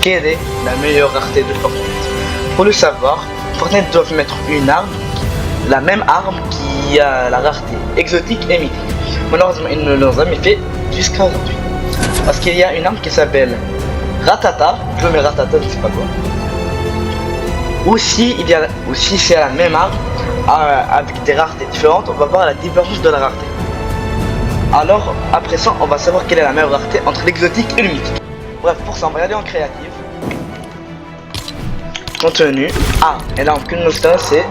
quelle est la meilleure rareté de Fortnite? Pour le savoir, Fortnite doit mettre une arme, la même arme qui a la rareté exotique et mythique. Malheureusement, ils ne l'ont jamais fait jusqu'à aujourd'hui. Parce qu'il y a une arme qui s'appelle Ratata, je mets Ratata, je ne sais pas quoi. Ou si c'est la même arme avec des raretés différentes, on va voir la différence de la rareté. Alors, après ça, on va savoir quelle est la meilleure rareté entre l'exotique et le mythique. Bref, pour ça, on va aller en créative. Contenu. Et là, que nous avons, c'est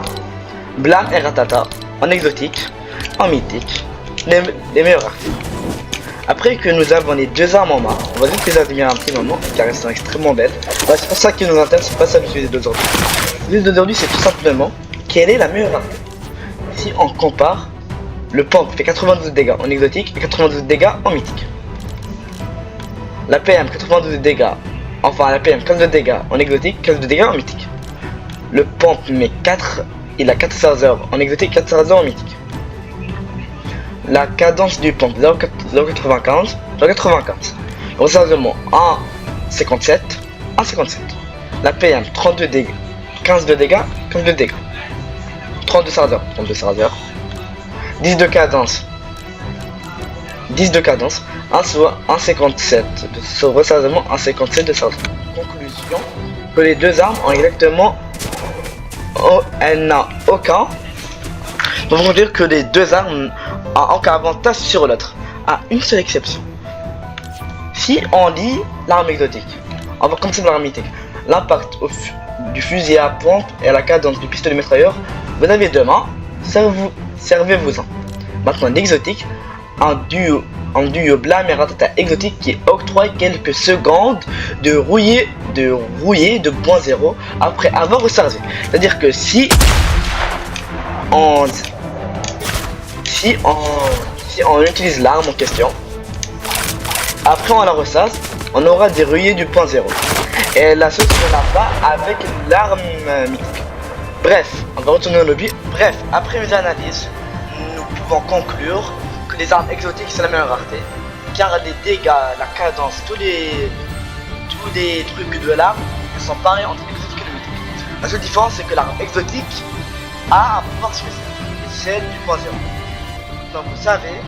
Blam et Ratata en exotique, en mythique, les meilleures raretés. Après que nous avons les deux armes en main, on va juste les admirer un petit moment car elles sont extrêmement belles. C'est pour ça qui nous intéresse, c'est pas ça le sujet d'aujourd'hui. Le sujet d'aujourd'hui, c'est tout simplement quelle est la meilleure rareté. Si on compare, le Pump fait 92 dégâts en exotique et 92 dégâts en mythique. La PM 92 dégâts, enfin la PM 15 dégâts en exotique, 15 dégâts en mythique. Le Pump met 4, il a 400 heures en exotique, 400 heures en mythique. La cadence du Pump 0,95, 0,95. Le rechargement 1,57, 1,57. La PM 32 dégâts, 15 de dégâts, 15 de dégâts. 32 chargeurs, 32 chargeurs. 10 de cadence, 10 de cadence, 1,57 de ce rechargement, 1,57 de chargement. Conclusion, que les deux armes ont exactement, elle n'a aucun, donc on va dire que les deux armes ont aucun avantage sur l'autre, à une seule exception. Si on lit l'arme exotique, on va commencer par l'arme mythique. L'impact du fusil à pompe et à la cadence du pistolet mitrailleur, vous avez deux mains, servez-vous-en. Maintenant l'exotique, un duo Blam et Ratata exotique qui octroie quelques secondes de rouillé de 0.0 après avoir rechargé. C'est-à-dire que si on utilise l'arme en question, après on la recharge, on aura des rouillés du 0.0. Et la chose qu'on n'a pas avec l'arme mythique. Bref, on va retourner au lobby. Bref, après mes analyses, nous pouvons conclure que les armes exotiques c'est la meilleure rareté. Car les dégâts, la cadence, tous les trucs de l'arme sont pareils entre l'exotique et le mythique. La seule différence c'est que l'arme exotique a un pouvoir spécial, c'est celle du 0.0. Donc vous savez.